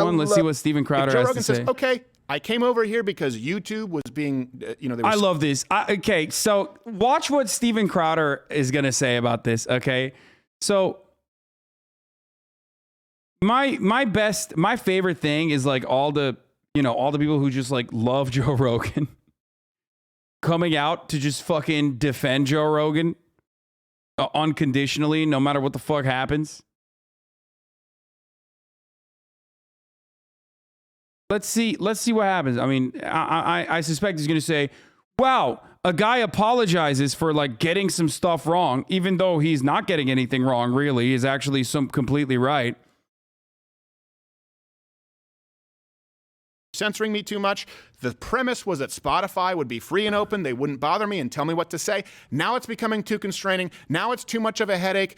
one. Let's see what Steven Crowder Joe has Rogan to say. says, okay, I came over here because YouTube was being, they were... I love this. Okay, so watch what Steven Crowder is going to say about this, okay? So my favorite thing is like all the people who just like love Joe Rogan coming out to just fucking defend Joe Rogan unconditionally, no matter what the fuck happens. Let's see what happens. I mean, I suspect he's going to say, wow, a guy apologizes for like getting some stuff wrong, even though he's not getting anything wrong, really. He's actually completely right. Censoring me too much. The premise was that Spotify would be free and open. They wouldn't bother me and tell me what to say. Now it's becoming too constraining. Now it's too much of a headache.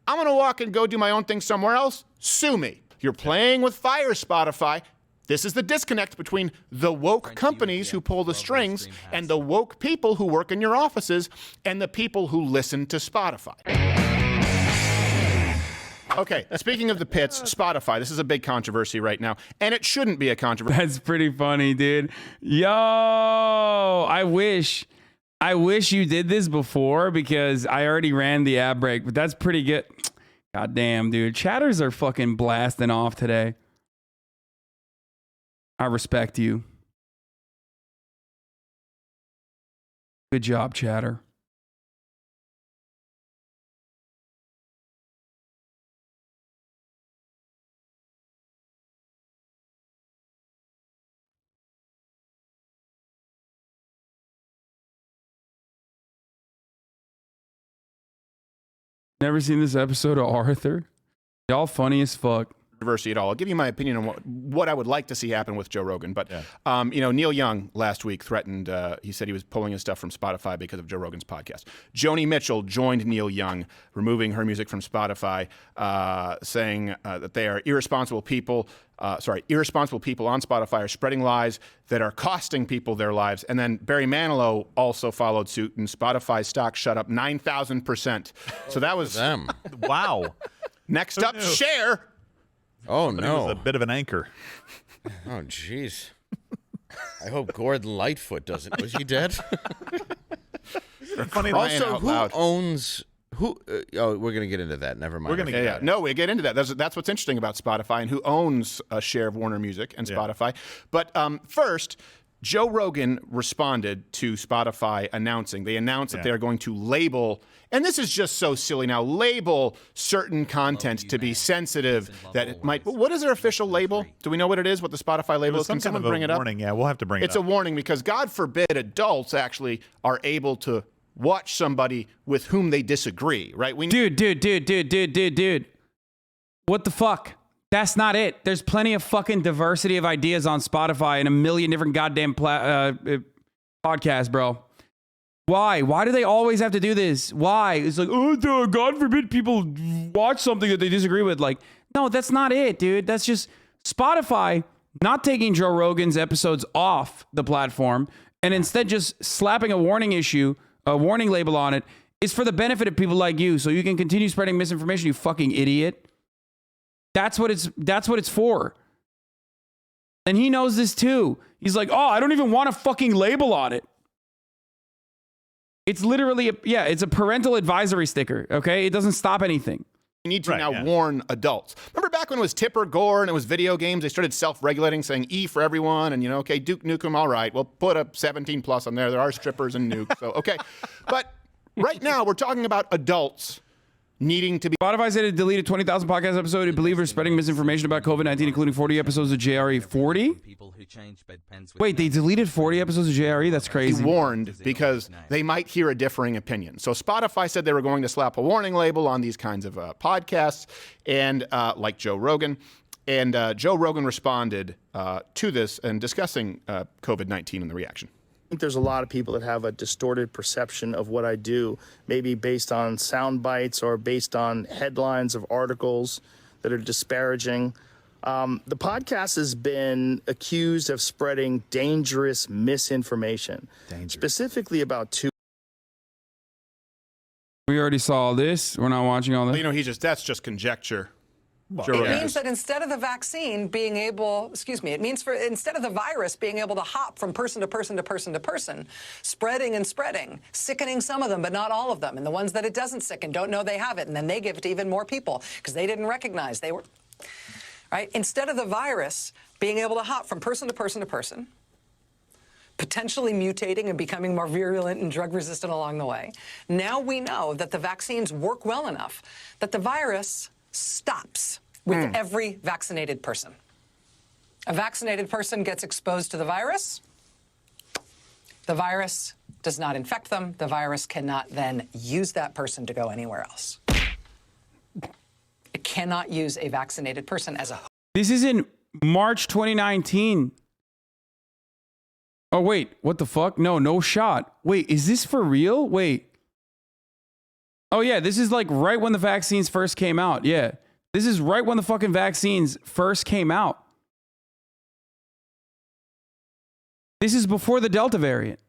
I'm going to walk and go do my own thing somewhere else. Sue me. You're playing with fire, Spotify. This is the disconnect between the woke companies who pull the strings and the woke people who work in your offices and the people who listen to Spotify. Okay, speaking of the pits, Spotify, this is a big controversy right now, and it shouldn't be a controversy. That's pretty funny, dude. Yo, I wish you did this before because I already ran the ad break, but that's pretty good. God damn, dude. Chatters are fucking blasting off today. I respect you. Good job, Chatter. Never seen this episode of Arthur? Y'all funny as fuck. Controversy at all. I'll give you my opinion on what I would like to see happen with Joe Rogan. But, Neil Young last week threatened, he said he was pulling his stuff from Spotify because of Joe Rogan's podcast. Joni Mitchell joined Neil Young, removing her music from Spotify, saying that they are irresponsible people on Spotify are spreading lies that are costing people their lives. And then Barry Manilow also followed suit, and Spotify stock shut up 9,000%. So that was them. Wow. Next up, Cher. Oh, But no. It was a bit of an anchor. Oh, jeez. I hope Gordon Lightfoot doesn't. Was he dead? Funny Also, who owns... we're going to get into that. Never mind. We're going to get No, we get into that. That's what's interesting about Spotify and who owns a share of Warner Music and Spotify. But first, Joe Rogan responded to Spotify announcing. They announced that they're going to label, and this is just so silly now, label certain content to be sensitive that it might. What is their official label? Do we know what it is, what the Spotify label is? Can someone bring it up? Warning. Yeah, we'll have to bring it up. It's a warning because God forbid adults actually are able to watch somebody with whom they disagree, right? Dude. What the fuck? That's not it. There's plenty of fucking diversity of ideas on Spotify and a million different goddamn podcasts, bro. Why? Why do they always have to do this? Why? It's like, oh, God forbid people watch something that they disagree with. Like, no, that's not it, dude. That's just Spotify not taking Joe Rogan's episodes off the platform and instead just slapping a warning label on it is for the benefit of people like you so you can continue spreading misinformation, you fucking idiot. That's what it's for. And he knows this too. He's like, oh, I don't even want a fucking label on it. It's literally it's a parental advisory sticker, okay? It doesn't stop anything. You need to now warn adults. Remember back when it was Tipper Gore and it was video games, they started self-regulating, saying E for everyone, and okay, Duke Nukem, all right, we'll put a 17 plus on there. There are strippers and nuke, so okay. But right now we're talking about adults needing to be... Spotify said it deleted 20,000 podcast episodes. It believers spreading misinformation about COVID-19, including 40 episodes of JRE. 40? Wait, they deleted 40 episodes of JRE? That's crazy. He warned because they might hear a differing opinion. So Spotify said they were going to slap a warning label on these kinds of podcasts, and like Joe Rogan. And Joe Rogan responded to this and discussing COVID-19 and the reaction. I think there's a lot of people that have a distorted perception of what I do, maybe based on sound bites or based on headlines of articles that are disparaging. The podcast has been accused of spreading dangerous misinformation, specifically about two. We already saw this. We're not watching all that. Well, that's just conjecture. Joe It Rogan means is. that instead of the vaccine being able, it means instead of the virus being able to hop from person to person to person to person, spreading and spreading, sickening some of them, but not all of them, and the ones that it doesn't sicken don't know they have it, and then they give it to even more people because they didn't recognize they were, right? Instead of the virus being able to hop from person to person to person, potentially mutating and becoming more virulent and drug-resistant along the way, now we know that the vaccines work well enough that the virus stops with every vaccinated person. A vaccinated person gets exposed to the virus does not infect them. The virus cannot then use that person to go anywhere else. It cannot use a vaccinated person as a host. This is in March 2019. Oh, wait, what the fuck? No shot. Wait, is this for real? Wait. Oh, yeah, this is like right when the vaccines first came out. Yeah, this is right when the fucking vaccines first came out. This is before the Delta variant.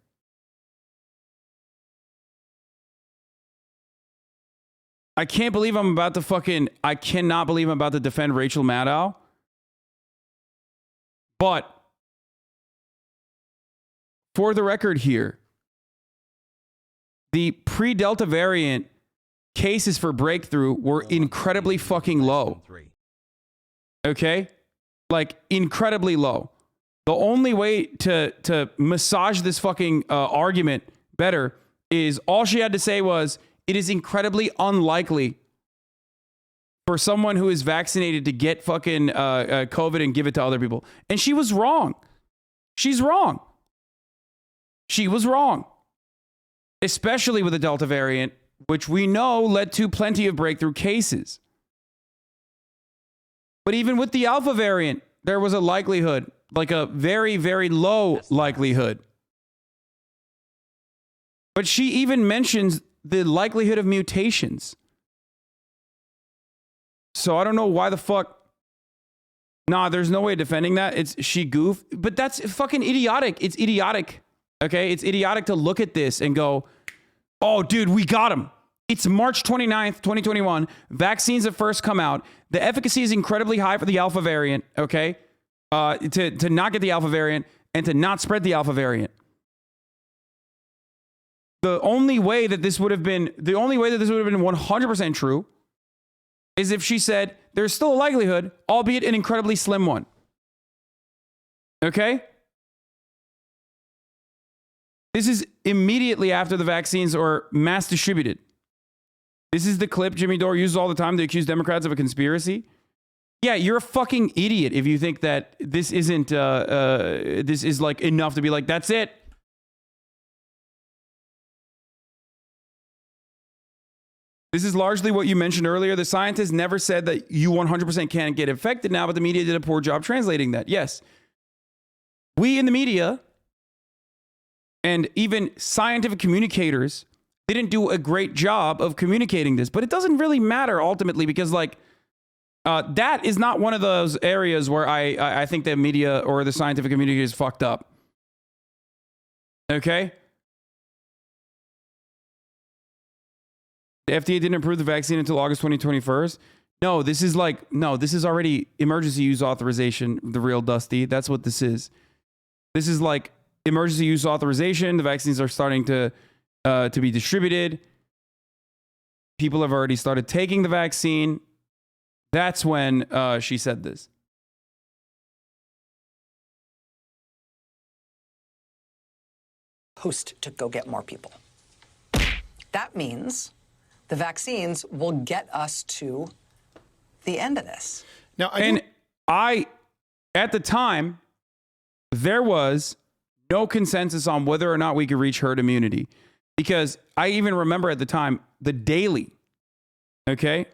I can't believe I'm about to fucking, I cannot believe I'm about to defend Rachel Maddow. But for the record here, the pre-Delta variant cases for breakthrough were incredibly fucking low. Okay? Like, incredibly low. The only way to massage this fucking argument better is all she had to say was, it is incredibly unlikely for someone who is vaccinated to get fucking COVID and give it to other people. And she was wrong. She's wrong. She was wrong. Especially with the Delta variant, which we know led to plenty of breakthrough cases. But even with the Alpha variant, there was a likelihood, like a very, very low likelihood. But she even mentions the likelihood of mutations. So I don't know why the fuck. Nah, there's no way of defending that. It's she goofed. But that's fucking idiotic. It's idiotic. Okay? It's idiotic to look at this and go, oh, dude, we got him. It's March 29th, 2021. Vaccines have first come out. The efficacy is incredibly high for the Alpha variant, okay? To not get the Alpha variant and to not spread the Alpha variant. The only way that this would have been 100% true is if she said there's still a likelihood, albeit an incredibly slim one. Okay? This is immediately after the vaccines are mass distributed. This is the clip Jimmy Dore uses all the time to accuse Democrats of a conspiracy. Yeah, you're a fucking idiot if you think that this isn't, this is like enough to be like, that's it. This is largely what you mentioned earlier. The scientists never said that you 100% can't get infected now, but the media did a poor job translating that. Yes. We in the media and even scientific communicators didn't do a great job of communicating this, but it doesn't really matter ultimately because like that is not one of those areas where I think the media or the scientific community is fucked up. Okay? The FDA didn't approve the vaccine until August 2021. No, this is already emergency use authorization, the real Dusty. That's what this is. This is like emergency use authorization. The vaccines are starting to be distributed. People have already started taking the vaccine. That's when she said this. Host to go get more people. That means the vaccines will get us to the end of this. Now, at the time, there was no consensus on whether or not we could reach herd immunity. Because I even remember at the time, the Daily, okay?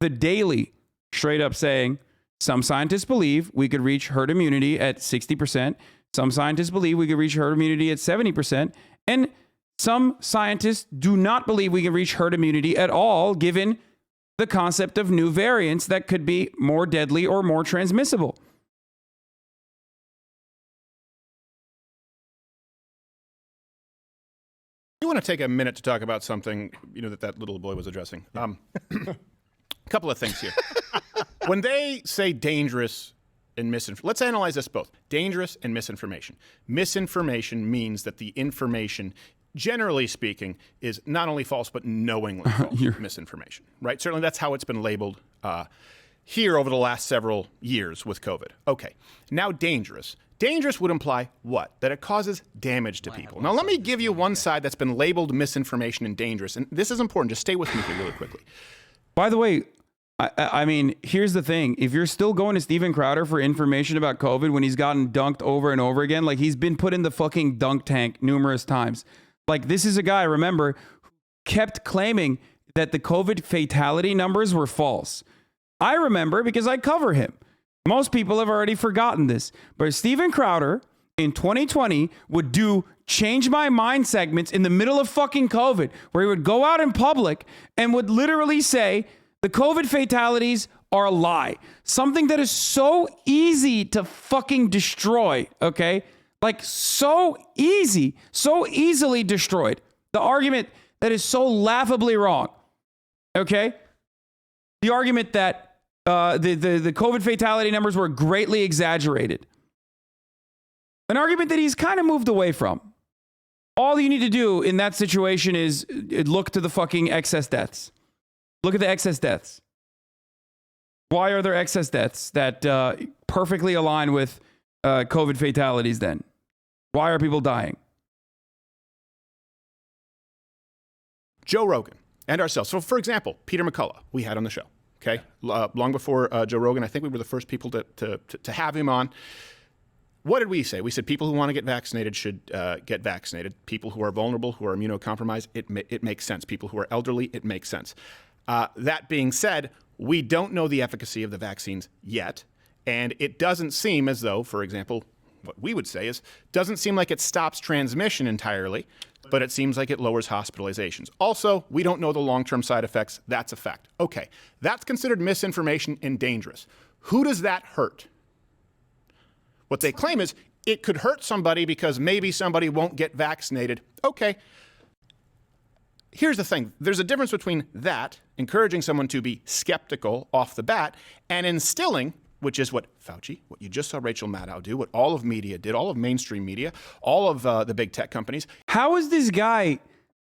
The Daily straight up saying, some scientists believe we could reach herd immunity at 60%. Some scientists believe we could reach herd immunity at 70%. And some scientists do not believe we can reach herd immunity at all, given the concept of new variants that could be more deadly or more transmissible. I want to take a minute to talk about something, that little boy was addressing. A couple of things here. When they say dangerous and misinformation, let's analyze this both. Dangerous and misinformation. Misinformation means that the information, generally speaking, is not only false, but knowingly false misinformation, right? Certainly that's how it's been labeled here over the last several years with COVID. Okay, now dangerous. Dangerous would imply what? That it causes damage to people. Now let me give you one side that's been labeled misinformation and dangerous, and this is important. Just stay with me here really quickly. By the way, I mean, here's the thing. If you're still going to Steven Crowder for information about COVID when he's gotten dunked over and over again, like he's been put in the fucking dunk tank numerous times. Like this is a guy, remember, who kept claiming that the COVID fatality numbers were false. I remember because I cover him. Most people have already forgotten this. But Steven Crowder in 2020 would do change my mind segments in the middle of fucking COVID, where he would go out in public and would literally say, the COVID fatalities are a lie. Something that is so easy to fucking destroy, okay? Like so easy, so easily destroyed. The argument that is so laughably wrong, okay? The argument that the COVID fatality numbers were greatly exaggerated. An argument that he's kind of moved away from. All you need to do in that situation is look to the fucking excess deaths. Look at the excess deaths. Why are there excess deaths that perfectly align with COVID fatalities then? Why are people dying? Joe Rogan and ourselves. So, for example, Peter McCullough, we had on the show, okay? Long before Joe Rogan, I think we were the first people to have him on. What did we say? We said people who want to get vaccinated should get vaccinated. People who are vulnerable, who are immunocompromised, it makes sense. People who are elderly, it makes sense. That being said, we don't know the efficacy of the vaccines yet. And it doesn't seem as though, for example, what we would say is, doesn't seem like it stops transmission entirely, but it seems like it lowers hospitalizations. Also, we don't know the long-term side effects. That's a fact. Okay, that's considered misinformation and dangerous. Who does that hurt? What they claim is it could hurt somebody because maybe somebody won't get vaccinated. Okay. Here's the thing. There's a difference between that, encouraging someone to be skeptical off the bat, and instilling, which is what Fauci, what you just saw Rachel Maddow do, what all of media did, all of mainstream media, all of the big tech companies. How is this guy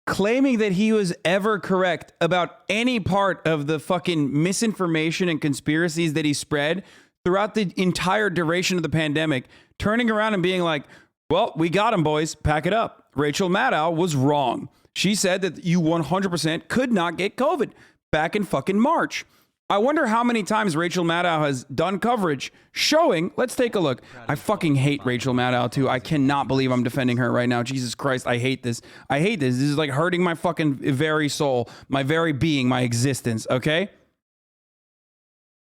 claiming that he was ever correct about any part of the fucking misinformation and conspiracies that he spread throughout the entire duration of the pandemic, turning around and being like, well, we got him, boys. Pack it up. Rachel Maddow was wrong. She said that you 100% could not get COVID back in fucking March. I wonder how many times Rachel Maddow has done coverage showing, let's take a look. I fucking hate Rachel Maddow too. I cannot believe I'm defending her right now. Jesus Christ, I hate this. I hate this. This is like hurting my fucking very soul, my very being, my existence, okay?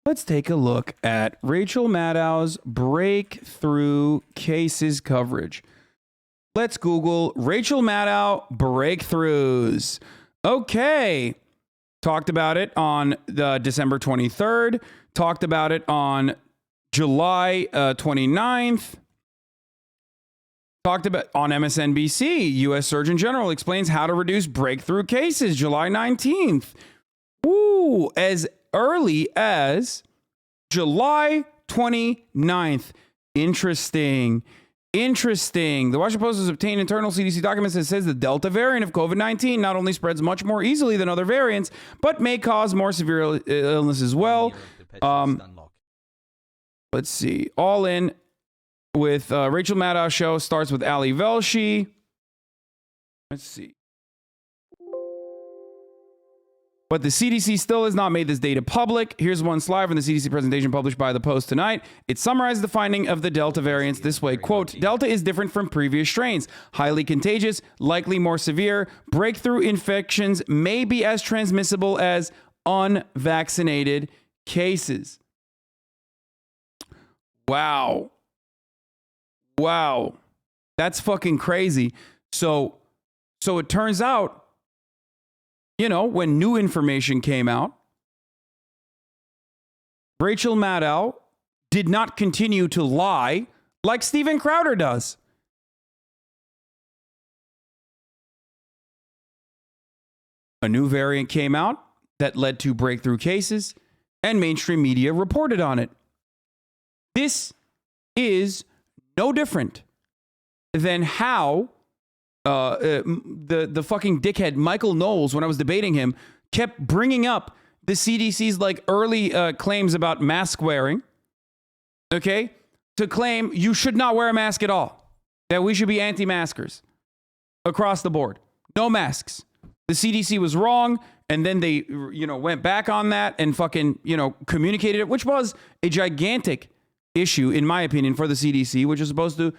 Let's take a look at Rachel Maddow's breakthrough cases coverage. Let's Google Rachel Maddow breakthroughs. Okay. Talked about it on the December 23rd. Talked about it on July 29th. Talked about on MSNBC. U.S. Surgeon General explains how to reduce breakthrough cases, July 19th. Ooh, as early as July 29th. Interesting. The Washington Post has obtained internal CDC documents that says the Delta variant of COVID-19 not only spreads much more easily than other variants, but may cause more severe illness as well. Let's see. All in with Rachel Maddow show starts with Ali Velshi. Let's see. But the CDC still has not made this data public. Here's one slide from the CDC presentation published by the Post tonight. It summarizes the finding of the Delta variants this way, quote, Delta is different from previous strains, highly contagious, likely more severe. Breakthrough infections may be as transmissible as unvaccinated cases. Wow. That's fucking crazy. So it turns out, you know, when new information came out, Rachel Maddow did not continue to lie like Steven Crowder does. A new variant came out that led to breakthrough cases. and mainstream media reported on it. This is no different than how the fucking dickhead Michael Knowles, when I was debating him, kept bringing up the CDC's like early claims about mask wearing, okay, to claim you should not wear a mask at all, that we should be anti-maskers across the board. No masks. The CDC was wrong, and then they, went back on that and fucking, communicated it, which was a gigantic issue, in my opinion, for the CDC, which is supposed to,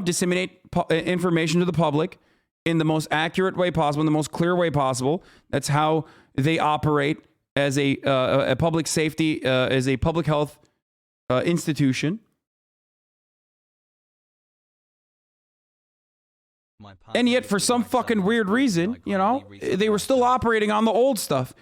disseminate information to the public in the most accurate way possible, in the most clear way possible. That's how they operate as a public safety, as a public health institution. And yet, for some fucking weird reason, they were still operating on the old stuff.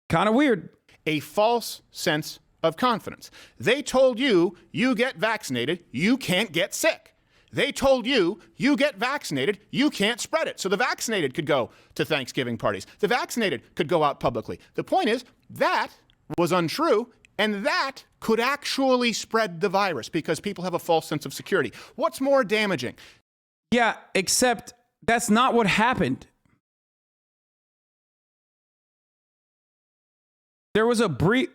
Kind of weird. A false sense of confidence. They told you, you get vaccinated, you can't get sick. They told you, you get vaccinated, you can't spread it. So the vaccinated could go to Thanksgiving parties. The vaccinated could go out publicly. The point is, that was untrue, and that could actually spread the virus because people have a false sense of security. What's more damaging? Yeah, except that's not what happened. There was a brief...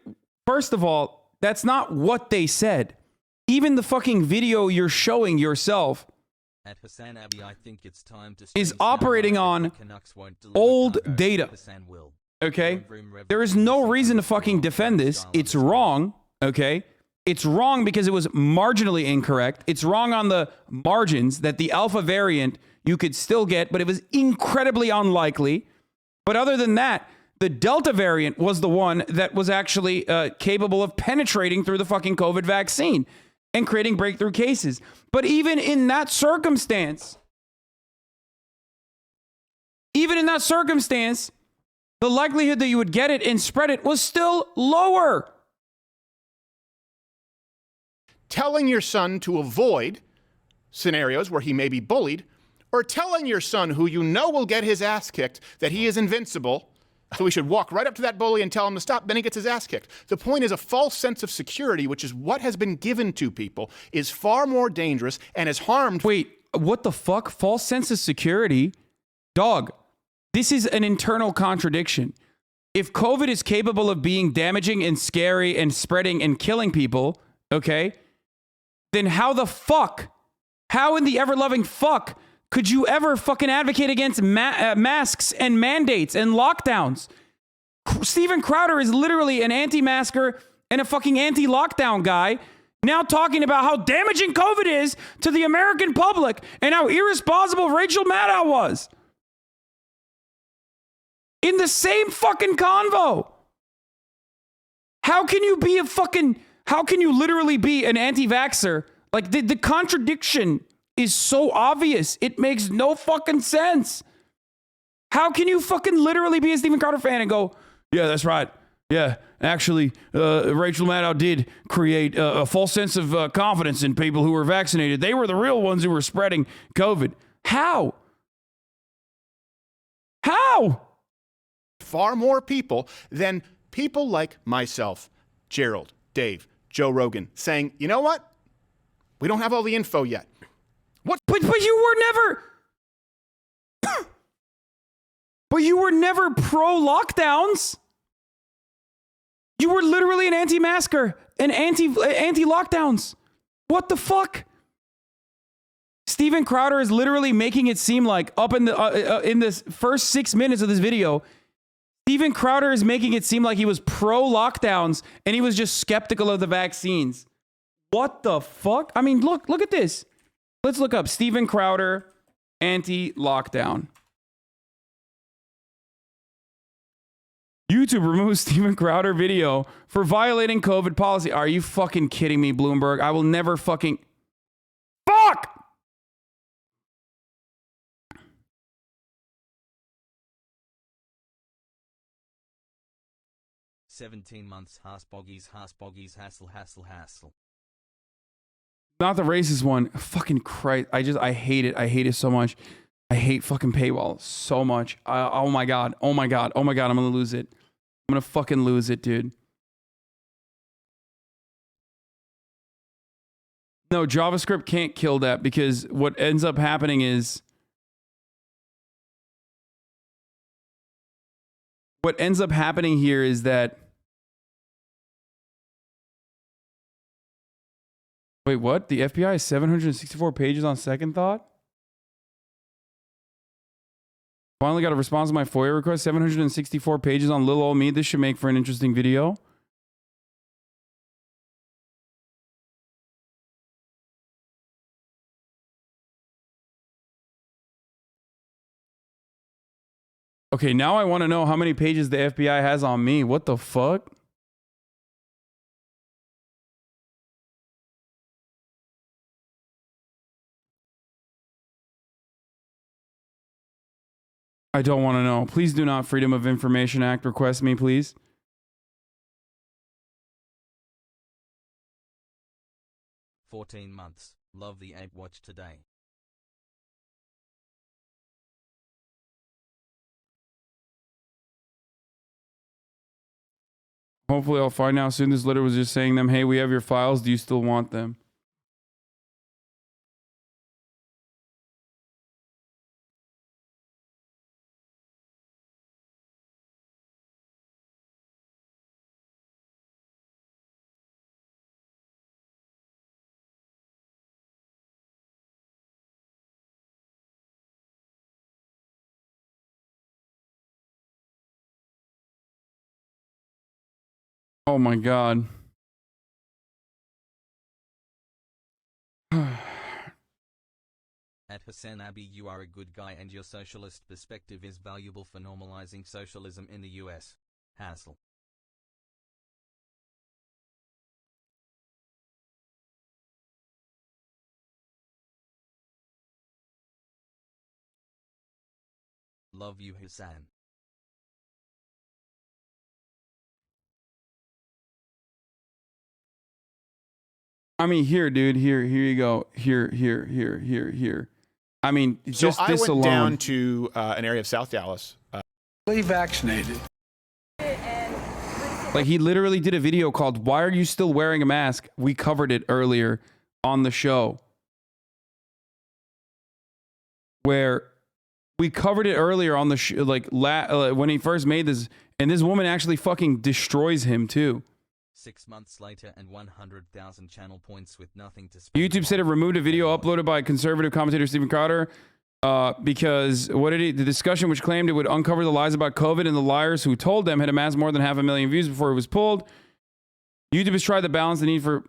First of all, that's not what they said. Even the fucking video you're showing yourself at Hasanabi, I think it's time to is operating on old data. Okay? There is no reason to fucking defend this. It's wrong. Okay? It's wrong because it was marginally incorrect. It's wrong on the margins that the alpha variant you could still get, but it was incredibly unlikely. But other than that, the Delta variant was the one that was actually capable of penetrating through the fucking COVID vaccine and creating breakthrough cases. But even in that circumstance, the likelihood that you would get it and spread it was still lower. Telling your son to avoid scenarios where he may be bullied, or telling your son, who you know will get his ass kicked, that he is invincible, so we should walk right up to that bully and tell him to stop, then he gets his ass kicked. The point is, a false sense of security, which is what has been given to people, is far more dangerous and has harmed... Wait, what the fuck? False sense of security? Dog, this is an internal contradiction. If COVID is capable of being damaging and scary and spreading and killing people, okay, then how in the ever-loving fuck could you ever fucking advocate against masks and mandates and lockdowns? Steven Crowder is literally an anti-masker and a fucking anti-lockdown guy, now talking about how damaging COVID is to the American public and how irresponsible Rachel Maddow was. In the same fucking convo. How can you literally be an anti-vaxxer? Like, the contradiction is so obvious. It makes no fucking sense. How can you fucking literally be a Steven Crowder fan and go, yeah, that's right. Yeah, actually, Rachel Maddow did create a false sense of confidence in people who were vaccinated. They were the real ones who were spreading COVID. How? Far more people than people like myself, Gerald, Dave, Joe Rogan, saying, you know what? We don't have all the info yet. What? But you were never... But you were never pro-lockdowns. You were literally an anti-masker and anti-lockdowns. What the fuck? Steven Crowder is literally making it seem like up in this first 6 minutes of this video, Steven Crowder is making it seem like he was pro-lockdowns and he was just skeptical of the vaccines. What the fuck? I mean, look at this. Let's look up Steven Crowder anti-lockdown. YouTube removes Steven Crowder video for violating COVID policy. Are you fucking kidding me, Bloomberg? I will never fucking... Fuck! "17 months, Hasboggies, hassle. Not the racist one. Fucking Christ. I hate it. I hate it so much. I hate fucking paywall so much. Oh my God. I'm going to lose it. I'm going to fucking lose it, dude. No, JavaScript can't kill that because what ends up happening is here is that. Wait, what? The FBI is 764 pages on second thought? Finally got a response to my FOIA request. 764 pages on little old me. This should make for an interesting video. Okay, now I want to know how many pages the FBI has on me. What the fuck? I don't want to know. Please do not Freedom of Information Act request me, please. "14 months. Love the Ape Watch today." Hopefully I'll find out soon. This letter was just saying them, hey, we have your files. Do you still want them? Oh my God. At Hasanabi, you are a good guy and your socialist perspective is valuable for normalizing socialism in the US. Hassle. Love you, Hasan. I mean, here, dude. Here you go. Here. I mean, just so this I went alone. down to an area of South Dallas. Fully vaccinated. Like, he literally did a video called "Why Are You Still Wearing a Mask?" We covered it earlier on the show. Where we covered it earlier on the show, when he first made this, and this woman actually fucking destroys him too. 6 months later and 100,000 channel points with nothing to spend. YouTube said it removed a video uploaded by conservative commentator Stephen Crowder because the discussion which claimed it would uncover the lies about COVID and the liars who told them had amassed more than 500,000 views before it was pulled. YouTube has tried to balance the need for,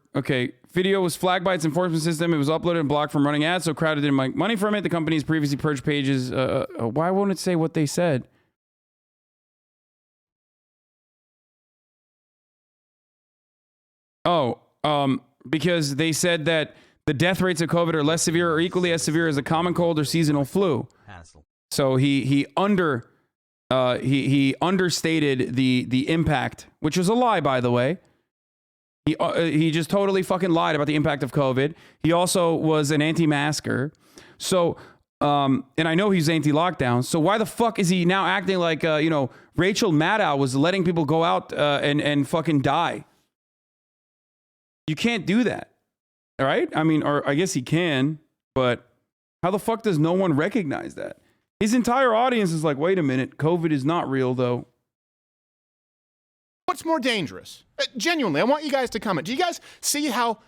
video was flagged by its enforcement system. It was uploaded and blocked from running ads, so Crowder didn't make money from it. The company's previously purged pages. Why won't it say what they said? Because they said that the death rates of COVID are less severe or equally as severe as a common cold or seasonal flu. Hassle. So he understated the impact, which was a lie, by the way. He just totally fucking lied about the impact of COVID. He also was an anti-masker. So, and I know he's anti-lockdown. So why the fuck is he now acting like, Rachel Maddow was letting people go out and fucking die? You can't do that. All right? I mean, or I guess he can, but how the fuck does no one recognize that? His entire audience is like, wait a minute, COVID is not real, though. What's more dangerous? Genuinely, I want you guys to comment. Do you guys see how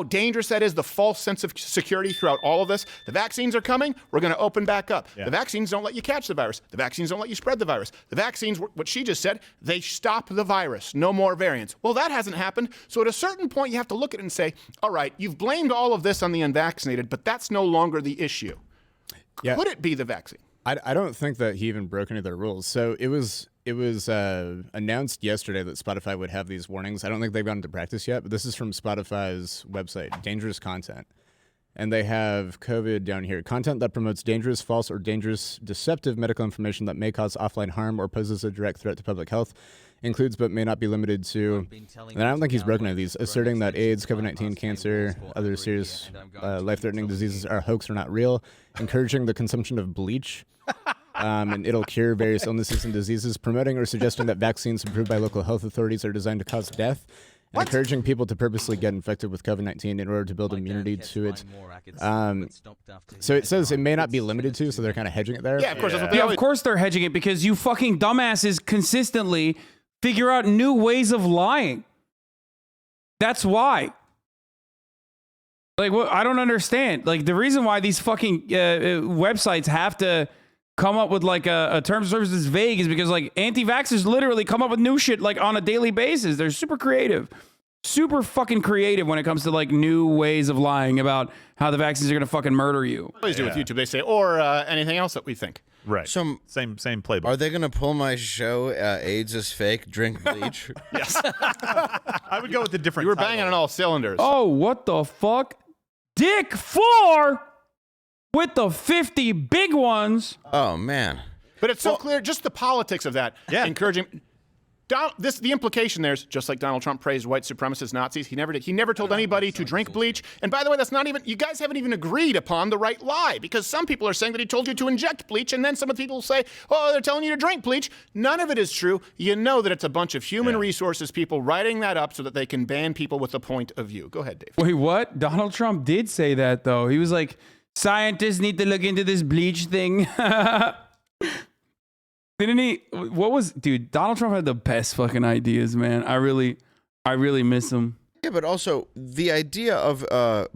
dangerous that is, the false sense of security throughout all of this? The vaccines are coming. We're going to open back up. Yeah. The vaccines don't let you catch the virus. The vaccines don't let you spread the virus. The vaccines, what she just said, they stop the virus. No more variants. Well, that hasn't happened. So at a certain point, you have to look at it and say, all right, you've blamed all of this on the unvaccinated, but that's no longer the issue. Yeah. Could it be the vaccine? I don't think that he even broke any of their rules. So it was announced yesterday that Spotify would have these warnings. I don't think they've gone into practice yet, but this is from Spotify's website, dangerous content. And they have COVID down here. Content that promotes dangerous, false, or dangerous, deceptive medical information that may cause offline harm or poses a direct threat to public health includes but may not be limited to, and I don't think he's broken any of these, asserting that AIDS, COVID-19, cancer, other serious life-threatening diseases are hoax or not real, encouraging the consumption of bleach, and it'll cure various illnesses and diseases, promoting or suggesting that vaccines approved by local health authorities are designed to cause death, encouraging people to purposely get infected with COVID-19 in order to build immunity to it. So it says it may not be limited to, so they're kind of hedging it there. Yeah, of course. That's what they Yeah, always, of course they're hedging it because you fucking dumbasses consistently figure out new ways of lying. That's why. Like, what? I don't understand. Like, the reason why these fucking websites have to come up with like a terms of service that's vague is because like anti-vaxxers literally come up with new shit like on a daily basis. They're super creative. Super fucking creative when it comes to like new ways of lying about how the vaccines are gonna fucking murder you. always do with YouTube. They say, or anything else that we think. Right. So same playbook. are they going to pull my show, AIDS is fake, drink bleach? Yes. I would go with a different. You were title. banging on all cylinders. Oh, what the fuck? Dick 4 with the 50 big ones. Oh, man. But it's so clear, just the politics of that. Yeah. Encouraging. The implication there's just like Donald Trump praised white supremacist Nazis. He never did. He never told anybody to drink bleach. And by the way, that's not even. You guys haven't even agreed upon the right lie because some people are saying that he told you to inject bleach, and then some of the people say, "Oh, they're telling you to drink bleach." None of it is true. You know that it's a bunch of human resources people writing that up so that they can ban people with a point of view. Go ahead, Dave. Wait, what? Donald Trump did say that though. He was like, scientists need to look into this bleach thing. Didn't he? What was, dude? Donald Trump had the best fucking ideas, man. I really miss him. Yeah, but also the idea of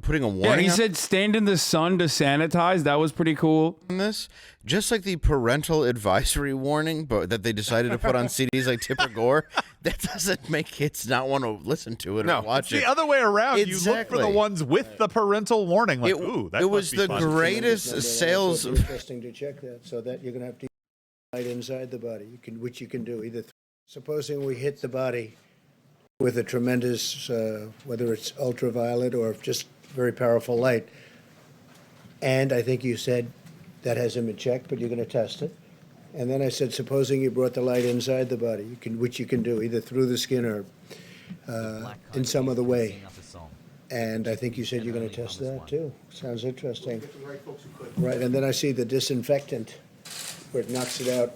putting a Yeah, warning he said stand in the sun to sanitize. That was pretty cool. on this, just like the parental advisory warning, but that they decided to put on CDs like Tipper Gore, that doesn't make kids not want to listen to it or watch It's it. the other way around. You look for Exactly. the ones with the parental warning. Like, It, ooh, that it must was be the fun. greatest sales. It's interesting to check that, so that you're going to have to light inside the body, which you can do either. Supposing we hit the body with a tremendous, whether it's ultraviolet or just very powerful light, and I think you said that hasn't been checked, but you're going to test it. And then I said, supposing you brought the light inside the body, which you can do either through the skin or in some other way. And I think you said you're going to test that too. Sounds interesting. Right, and then I see the disinfectant, where it knocks it out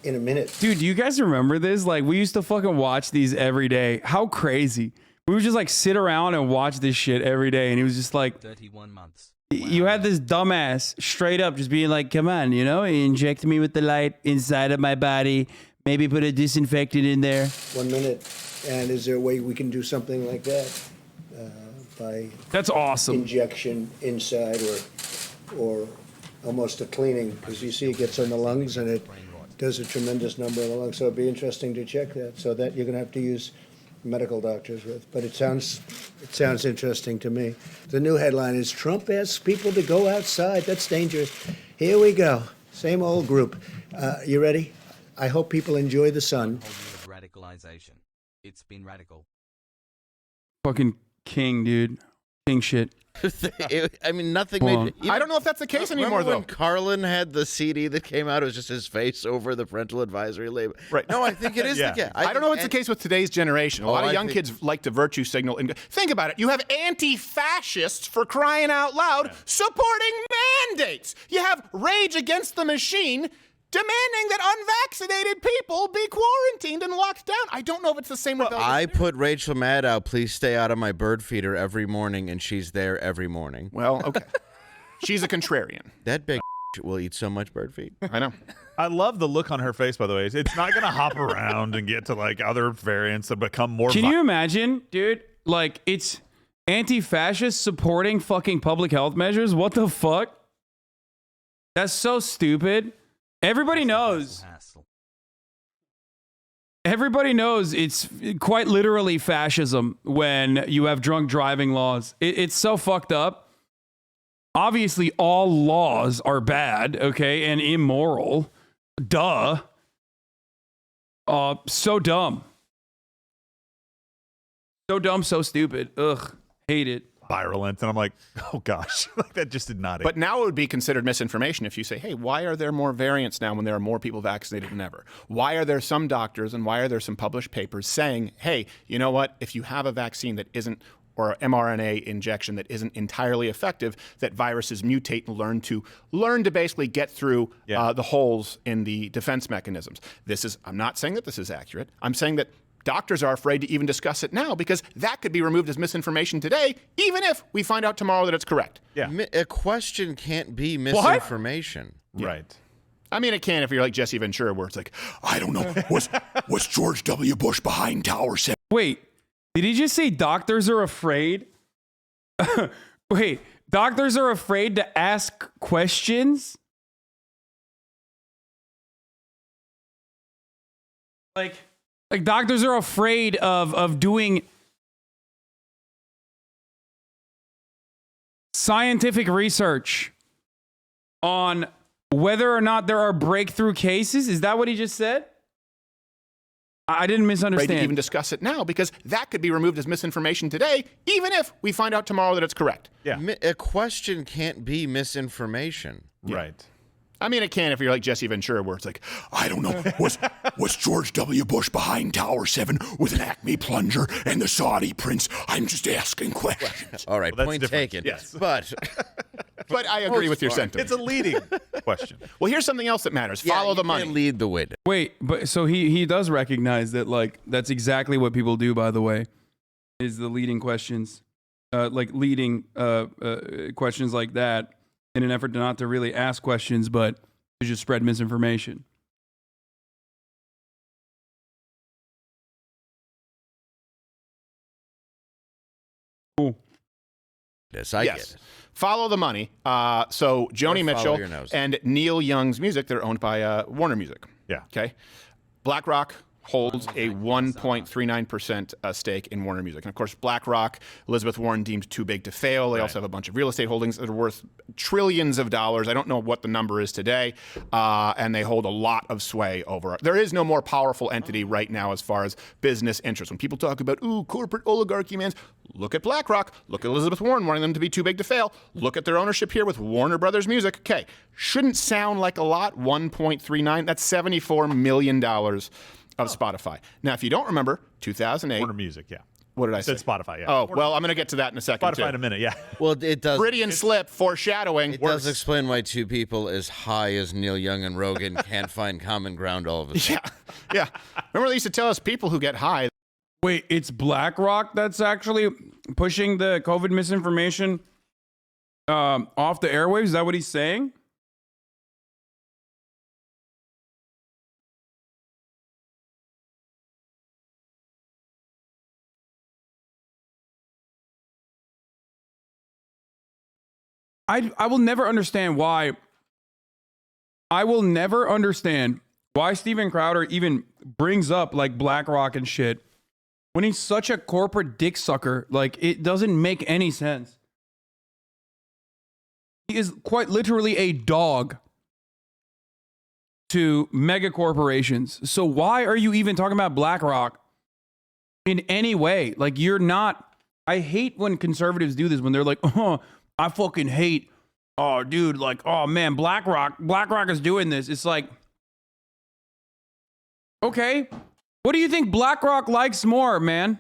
in a minute. Dude, do you guys remember this? Like, we used to fucking watch these every day. How crazy. We would just like sit around and watch this shit every day. And he was just like, 31 months. you had this dumbass straight up just being like, come on, you know, inject me with the light inside of my body. Maybe put a disinfectant in there. 1 minute. And is there a way we can do something like that by That's awesome. injection inside or almost a cleaning? Because you see it gets on the lungs and it does a tremendous number of the lungs. So it'd be interesting to check that. So that you're going to have to use medical doctors with. But it sounds interesting to me. The new headline is Trump asks people to go outside. That's dangerous. Here we go. Same old group. You ready? I hope people enjoy the sun. Radicalization. It's been radical. Fucking king, dude. King shit. I mean, nothing Hold made. on. Even, I don't know if that's the case anymore, remember though. when Carlin had the CD that came out, it was just his face over the parental advisory label. Right. No, I think it is Yeah. the case. I don't know if it's the case with today's generation. A lot of I young think- kids like to virtue signal. And think about it. You have anti-fascists, for crying out loud, supporting mandates. You have Rage Against the Machine demanding that unvaccinated people be quarantined and locked down. I don't know if it's the same with I put Rachel Maddow, please stay out of my bird feeder every morning, and she's there every morning. Well, okay. She's a contrarian. That big will eat so much bird feed. I know. I love the look on her face, by the way. It's not going to hop around and get to like other variants that become more. Can you imagine, dude? Like, it's anti-fascists supporting fucking public health measures? What the fuck? That's so stupid. Everybody knows. Hassle. Everybody knows it's quite literally fascism when you have drunk driving laws. It's so fucked up. Obviously, all laws are bad, okay, and immoral. Duh. So dumb. So dumb, so stupid. Ugh, hate it. virulent? And I'm like, oh gosh, like that just did not. But now it would be considered misinformation if you say, hey, why are there more variants now when there are more people vaccinated than ever? Why are there some doctors and why are there some published papers saying, hey, you know what? If you have a vaccine that isn't, or mRNA injection that isn't entirely effective, that viruses mutate and learn to basically get through the holes in the defense mechanisms. I'm not saying that this is accurate. I'm saying that Doctors are afraid to even discuss it now because that could be removed as misinformation today, even if we find out tomorrow that it's correct. Yeah. A question can't be misinformation. Right. I mean, it can if you're like Jesse Ventura, where it's like, I don't know, was George W. Bush behind Tower 7? Wait, did he just say doctors are afraid? Wait, doctors are afraid to ask questions? Like doctors are afraid of doing scientific research on whether or not there are breakthrough cases? Is that what he just said? I didn't misunderstand. Afraid to even discuss it now because that could be removed as misinformation today, even if we find out tomorrow that it's correct. Yeah. A question can't be misinformation. Right. I mean, it can if you're like Jesse Ventura, where it's like, I don't know, was George W. Bush behind Tower 7 with an Acme plunger and the Saudi prince? I'm just asking questions. All right, Well, that's point different. taken. Yes. But I agree with your sentiment. It's a leading question. Well, here's something else that matters. Follow the money. Lead the witness. Wait, but so he does recognize that, like, that's exactly what people do, by the way, is the leading questions, leading questions like that in an effort to not to really ask questions, but to just spread misinformation. Cool. Yes, I get it. Follow the money. So Joni Or follow Mitchell your nose. and Neil Young's music, they're owned by Warner Music. Yeah. Okay. BlackRock holds a 1.39% stake in Warner Music. And of course, BlackRock, Elizabeth Warren deemed too big to fail. They also have a bunch of real estate holdings that are worth trillions of dollars. I don't know what the number is today. And they hold a lot of sway over it. There is no more powerful entity right now as far as business interests. When people talk about, ooh, corporate oligarchy, man, look at BlackRock. Look at Elizabeth Warren wanting them to be too big to fail. Look at their ownership here with Warner Brothers Music. Okay, shouldn't sound like a lot, 1.39. That's $74 million of Spotify. Now, if you don't remember, 2008. Warner Music, yeah. What did I say? Said Spotify, yeah. Oh, Warner well, I'm going to get to that in a second, Spotify too. in a minute, yeah. Well, it does. Freudian slip, foreshadowing. It does explain why two people as high as Neil Young and Rogan can't find common ground all of a sudden. Yeah. Remember they used to tell us people who get high. Wait, it's BlackRock that's actually pushing the COVID misinformation off the airwaves? Is that what he's saying? I will never understand why. I will never understand why Steven Crowder even brings up like BlackRock and shit when he's such a corporate dick sucker. Like, it doesn't make any sense. He is quite literally a dog to mega corporations. So why are you even talking about BlackRock in any way? Like, you're not. I hate when conservatives do this, when they're like, oh, I fucking hate, oh, dude, like, oh, man, BlackRock is doing this. It's like, okay, what do you think BlackRock likes more, man?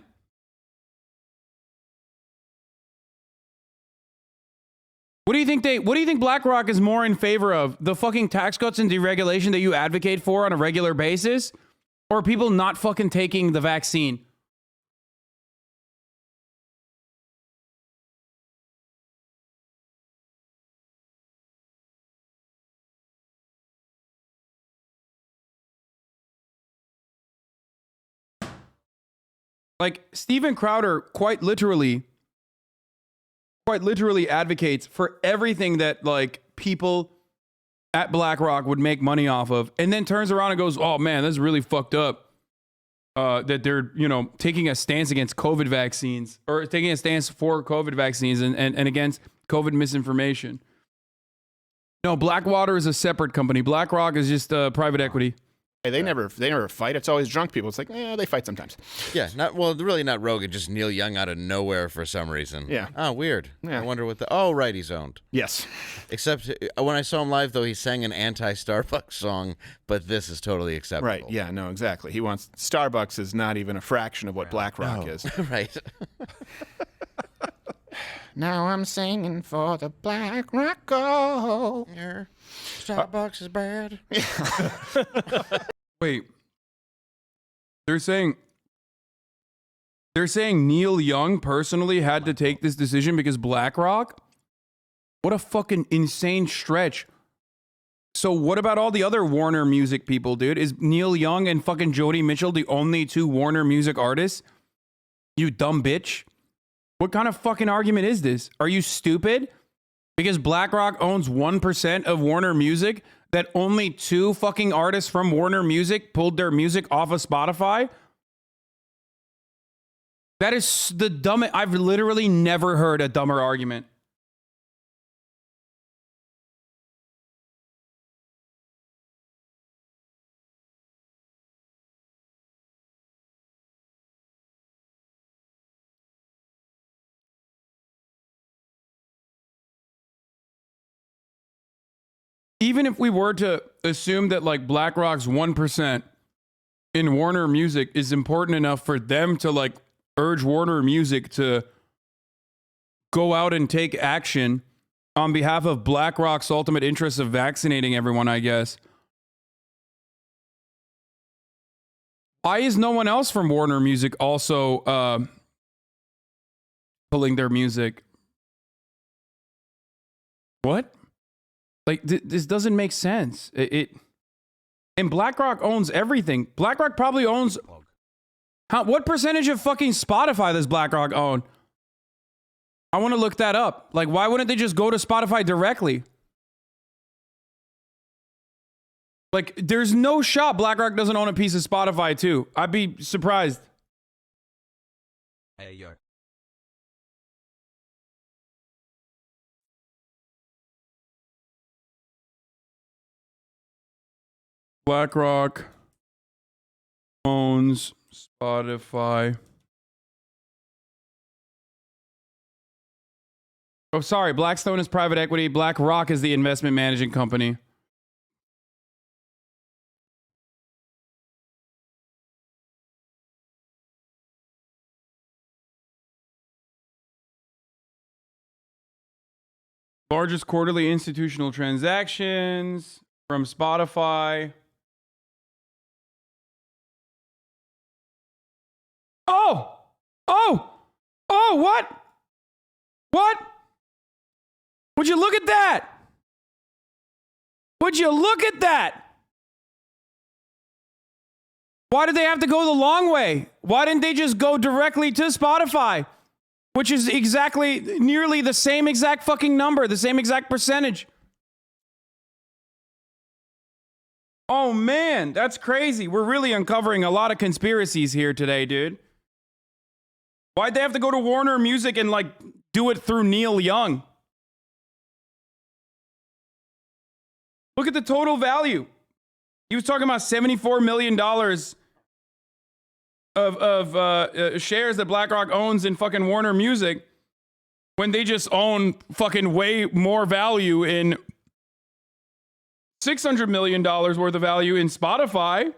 What do you think BlackRock is more in favor of? The fucking tax cuts and deregulation that you advocate for on a regular basis? Or people not fucking taking the vaccine? Like, Steven Crowder quite literally advocates for everything that, like, people at BlackRock would make money off of, and then turns around and goes, oh man, that's really fucked up that they're, you know, taking a stance against COVID vaccines, or taking a stance for COVID vaccines and against COVID misinformation. No, Blackwater is a separate company. BlackRock is just private equity. Hey, they never fight. It's always drunk people. It's like, they fight sometimes. Yeah, really not Rogan, just Neil Young out of nowhere for some reason. Yeah. Oh, weird. Yeah. I wonder what oh, right, he's owned. Yes. Except when I saw him live, though, he sang an anti-Starbucks song, but this is totally acceptable. Right. Yeah, no, exactly. He wants, Starbucks is not even a fraction of what BlackRock is. Right. Now I'm singing for the BlackRock gold. Starbucks is bad. Wait, they're saying They're saying Neil Young personally had to take this decision because BlackRock? What a fucking insane stretch. So what about all the other Warner Music people, dude? Is Neil Young and fucking Joni Mitchell the only two Warner Music artists? You dumb bitch. What kind of fucking argument is this? Are you stupid? Because BlackRock owns 1% of Warner Music, that only two fucking artists from Warner Music pulled their music off of Spotify? That is the dumbest. I've literally never heard a dumber argument. Even if we were to assume that like BlackRock's 1% in Warner Music is important enough for them to like urge Warner Music to go out and take action on behalf of BlackRock's ultimate interest of vaccinating everyone, I guess. Why is no one else from Warner Music also pulling their music? What? Like, this doesn't make sense. And BlackRock owns everything. BlackRock probably owns... what percentage of fucking Spotify does BlackRock own? I want to look that up. Like, why wouldn't they just go to Spotify directly? Like, there's no shot BlackRock doesn't own a piece of Spotify, too. I'd be surprised. Hey, yo. BlackRock owns Spotify. Oh, sorry. Blackstone is private equity. BlackRock is the investment managing company. Largest quarterly institutional transactions from Spotify. Oh, what? What? Would you look at that? Would you look at that? Why did they have to go the long way? Why didn't they just go directly to Spotify? Which is exactly, nearly the same exact fucking number, the same exact percentage. Oh man, that's crazy. We're really uncovering a lot of conspiracies here today, dude. Why'd they have to go to Warner Music and like do it through Neil Young? Look at the total value. He was talking about $74 million of shares that BlackRock owns in fucking Warner Music when they just own fucking way more value in $600 million worth of value in Spotify.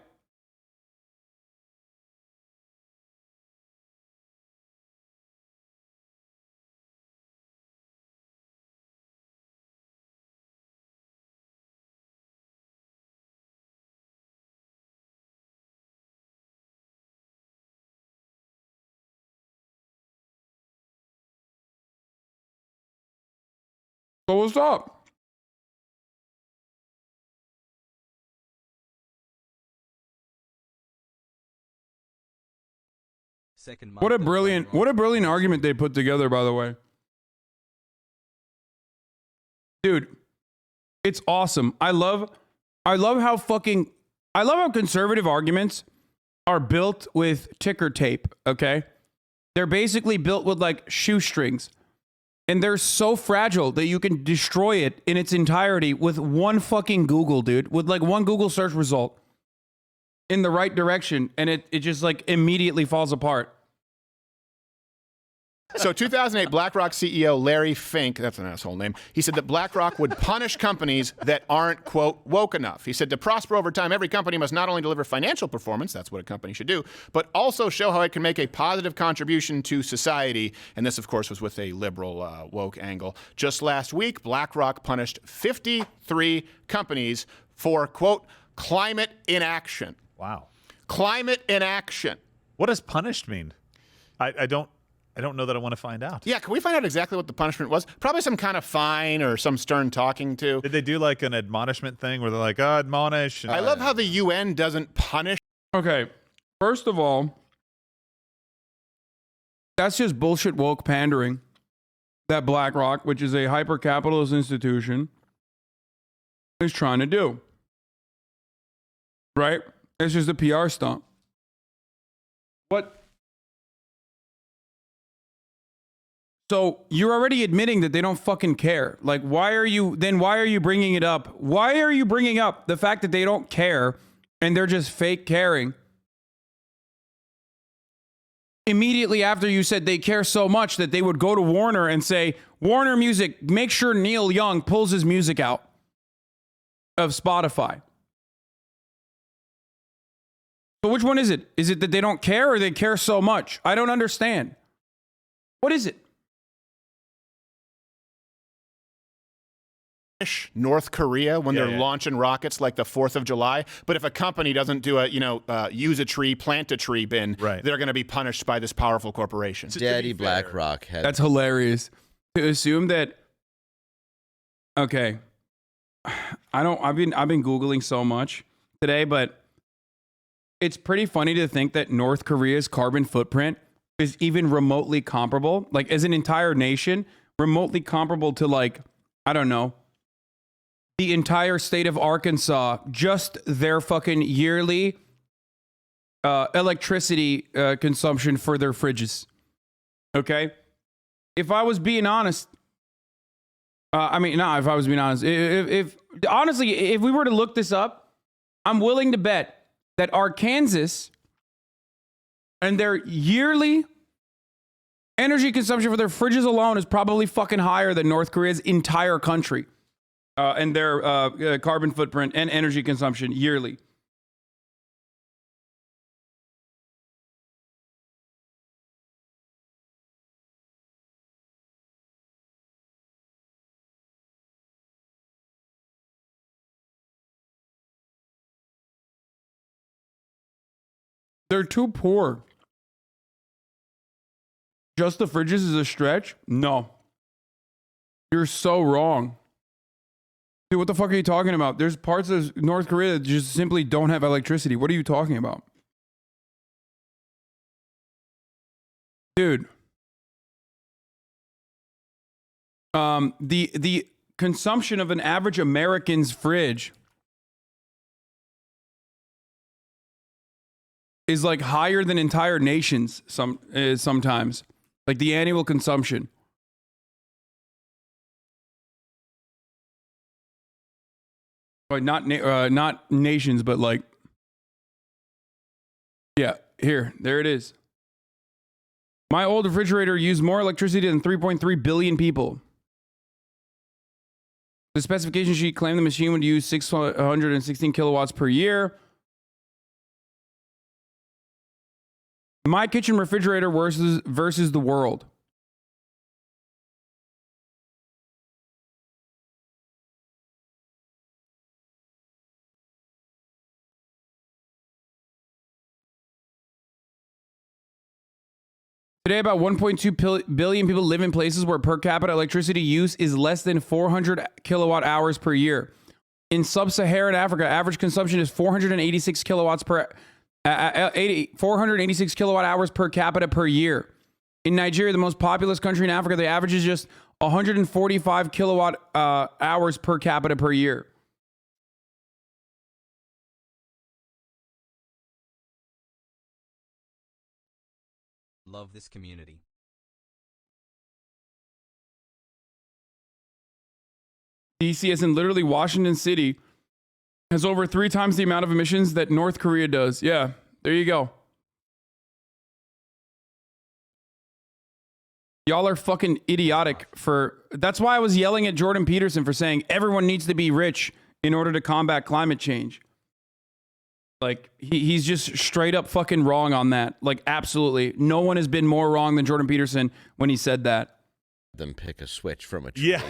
So what's up? What a brilliant argument they put together, by the way. Dude, it's awesome. I love how conservative arguments are built with ticker tape, okay? They're basically built with like shoestrings. And they're so fragile that you can destroy it in its entirety with one fucking Google, dude. With like one Google search result in the right direction. And it just like immediately falls apart. So 2008, BlackRock CEO Larry Fink, that's an asshole name, he said that BlackRock would punish companies that aren't, quote, woke enough. He said to prosper over time, every company must not only deliver financial performance, that's what a company should do, but also show how it can make a positive contribution to society. And this, of course, was with a liberal woke angle. Just last week, BlackRock punished 53 companies for, quote, climate inaction. Wow. Climate inaction. What does punished mean? I don't know that I want to find out. Yeah, can we find out exactly what the punishment was? Probably some kind of fine or some stern talking to. Did they do like an admonishment thing where they're like, oh, admonish? I love how the UN doesn't punish. Okay, first of all, that's just bullshit woke pandering that BlackRock, which is a hyper-capitalist institution, is trying to do. Right? It's just a PR stunt. What? So you're already admitting that they don't fucking care. Like, why are you bringing it up? Why are you bringing up the fact that they don't care and they're just fake caring? Immediately after you said they care so much that they would go to Warner and say, Warner Music, make sure Neil Young pulls his music out of Spotify. So which one is it? Is it that they don't care or they care so much? I don't understand. What is it? North Korea when they're launching rockets like the 4th of July. But if a company doesn't do a, use a tree, plant a tree bin, they're going to be punished by this powerful corporation. Daddy BlackRock. That's hilarious. To assume that, okay, I've been Googling so much today, but it's pretty funny to think that North Korea's carbon footprint is even remotely comparable, like as an entire nation, remotely comparable to like, I don't know, the entire state of Arkansas, just their fucking yearly electricity consumption for their fridges. Okay? If I was being honest, if I was being honest, honestly, if we were to look this up, I'm willing to bet that Arkansas and their yearly energy consumption for their fridges alone is probably fucking higher than North Korea's entire country. And their carbon footprint and energy consumption yearly. They're too poor. Just the fridges is a stretch? No. You're so wrong. Dude, what the fuck are you talking about? There's parts of North Korea that just simply don't have electricity. What are you talking about? Dude. The consumption of an average American's fridge is like higher than entire nations sometimes. Like the annual consumption. Like not nations, but like, yeah, there it is. My old refrigerator used more electricity than 3.3 billion people. The specification sheet claimed the machine would use 616 kilowatts per year. My kitchen refrigerator versus the world. Today, about 1.2 billion people live in places where per capita electricity use is less than 400 kilowatt hours per year. In sub-Saharan Africa, average consumption is 486 kilowatts 486 kilowatt hours per capita per year. In Nigeria, the most populous country in Africa, the average is just 145 kilowatt hours per capita per year. Love this community. DC, as in literally Washington City, has over 3 times the amount of emissions that North Korea does. Yeah, there you go. Y'all are fucking idiotic for... That's why I was yelling at Jordan Peterson for saying everyone needs to be rich in order to combat climate change. Like, he's just straight up fucking wrong on that. Like, absolutely. No one has been more wrong than Jordan Peterson when he said that. Them pick a switch from a tree. Yeah,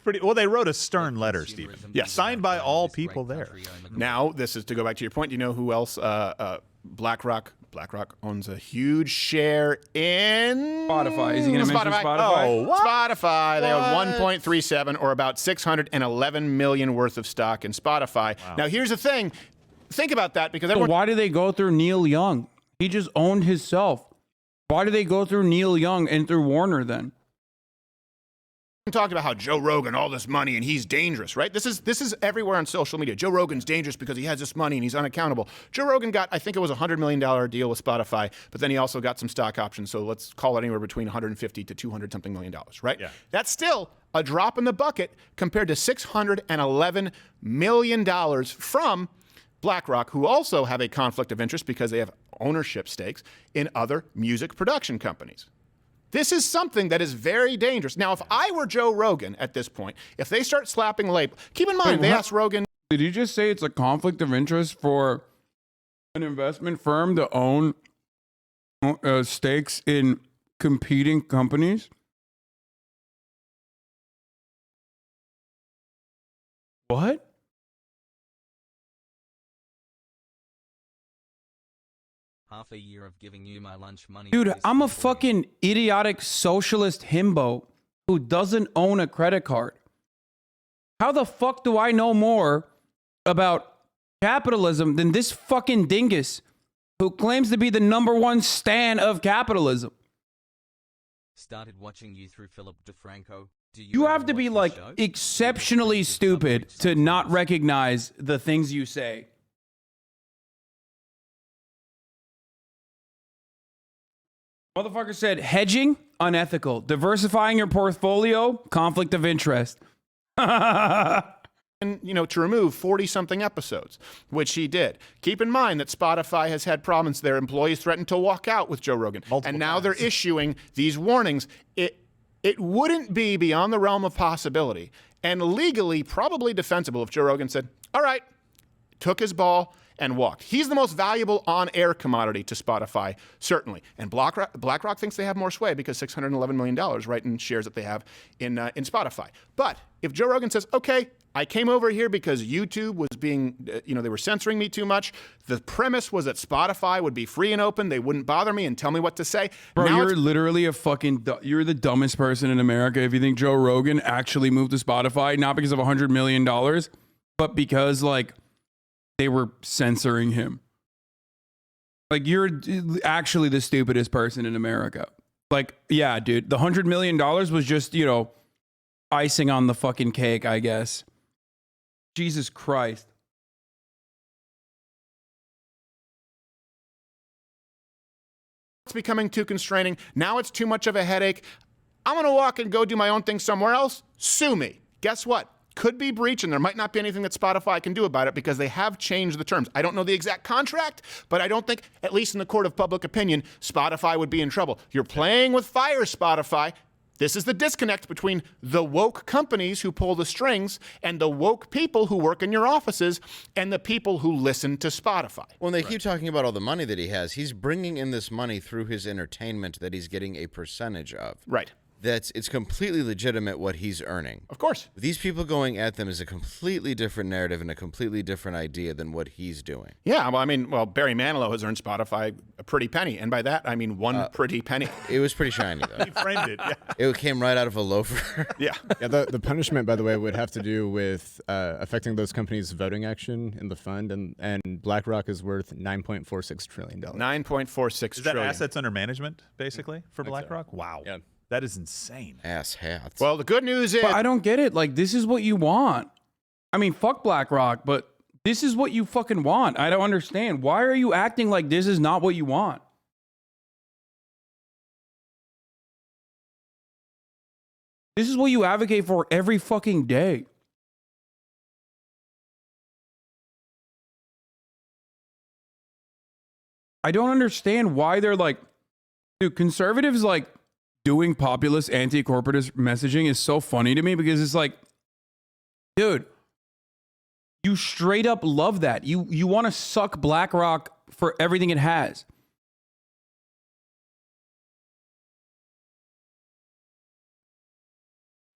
pretty well. They wrote a stern letter, Stephen. Yes, signed by all people there. Now, this is to go back to your point. Do you know who else BlackRock owns a huge share in Spotify. Is he going to mention Spotify? Oh, what? Spotify. They own 1.37 or about 611 million worth of stock in Spotify. Wow. Now, here's the thing. Think about that because everyone... So why do they go through Neil Young? He just owned himself. Why do they go through Neil Young and through Warner then? Talked about how Joe Rogan, all this money, and he's dangerous, right? This is everywhere on social media. Joe Rogan's dangerous because he has this money and he's unaccountable. Joe Rogan got, I think it was a $100 million deal with Spotify, but then he also got some stock options. So let's call it anywhere between 150 to 200 something million dollars, right? Yeah. That's still a drop in the bucket compared to $611 million from BlackRock, who also have a conflict of interest because they have ownership stakes in other music production companies. This is something that is very dangerous. Now, if I were Joe Rogan at this point, if they start slapping label, keep in mind, they asked Rogan. Did you just say it's a conflict of interest for an investment firm to own stakes in competing companies? What? Half a year of giving you my lunch money. Dude, I'm a fucking idiotic socialist himbo who doesn't own a credit card. How the fuck do I know more about capitalism than this fucking dingus who claims to be the #1 stan of capitalism? Started watching you through Philip DeFranco. You have to be like exceptionally stupid to not recognize the things you say. Motherfucker said hedging, unethical. Diversifying your portfolio, conflict of interest. And, to remove 40-something episodes, which he did. Keep in mind that Spotify has had problems. Their employees threatened to walk out with Joe Rogan. And now they're issuing these warnings. It wouldn't be beyond the realm of possibility and legally probably defensible if Joe Rogan said, all right, took his ball and walked. He's the most valuable on-air commodity to Spotify, certainly. And BlackRock thinks they have more sway because $611 million, right, in shares that they have in Spotify. But if Joe Rogan says, okay, I came over here because YouTube was being, they were censoring me too much. The premise was that Spotify would be free and open. They wouldn't bother me and tell me what to say. Bro, now you're literally you're the dumbest person in America if you think Joe Rogan actually moved to Spotify, not because of $100 million, but because, they were censoring him. You're actually the stupidest person in America. Yeah, dude, the $100 million was just, icing on the fucking cake, I guess. Jesus Christ. It's becoming too constraining. Now it's too much of a headache. I'm going to walk and go do my own thing somewhere else. Sue me. Guess what? Could be breach, and there might not be anything that Spotify can do about it because they have changed the terms. I don't know the exact contract, but I don't think, at least in the court of public opinion, Spotify would be in trouble. You're playing with fire, Spotify. This is the disconnect between the woke companies who pull the strings and the woke people who work in your offices and the people who listen to Spotify. When they keep talking about all the money that he has, he's bringing in this money through his entertainment that he's getting a percentage of. Right. It's completely legitimate what he's earning. Of course. These people going at them is a completely different narrative and a completely different idea than what he's doing. Yeah, Barry Manilow has earned Spotify a pretty penny, and by that I mean one pretty penny. It was pretty shiny though. He framed it. Yeah. It came right out of a loafer. Yeah. Yeah. The punishment, by the way, would have to do with affecting those companies' voting action in the fund, and BlackRock is worth $9.46 trillion. $9.46 Is that trillion. assets under management, basically, for BlackRock? So. Wow. Yeah. That is insane. Ass hats. Well, the good news is... But I don't get it. This is what you want. I mean, fuck BlackRock, but this is what you fucking want. I don't understand. Why are you acting like this is not what you want? This is what you advocate for every fucking day. I don't understand why they're dude, conservatives doing populist anti-corporatist messaging is so funny to me because it's dude, you straight up love that. You want to suck BlackRock for everything it has.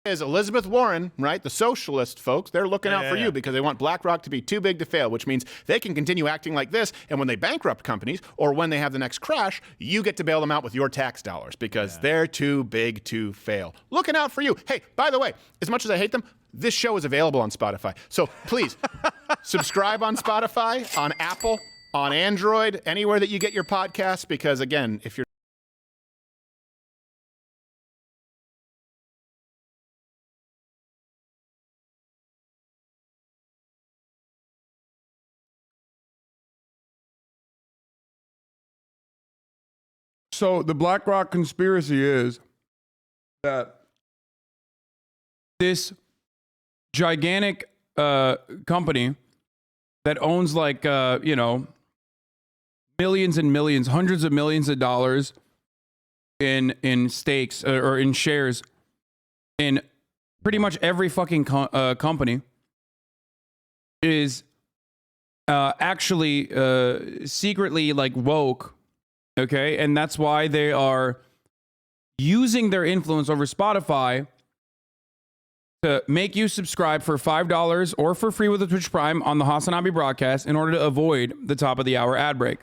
is Elizabeth Warren, right? The socialist folks, they're looking out for you because they want BlackRock to be too big to fail, which means they can continue acting like this. And when they bankrupt companies or when they have the next crash, you get to bail them out with your tax dollars because they're too big to fail. Looking out for you. Hey, by the way, as much as I hate them, this show is available on Spotify. So please subscribe on Spotify, on Apple, on Android, anywhere that you get your podcasts, because again, if you're So the BlackRock conspiracy is that this gigantic company that owns like, millions and millions, hundreds of millions of dollars in stakes or in shares in pretty much every fucking company is actually secretly like woke. Okay, and that's why they are using their influence over Spotify to make you subscribe for $5 or for free with a Twitch Prime on the Hasanabi broadcast in order to avoid the top of the hour ad break.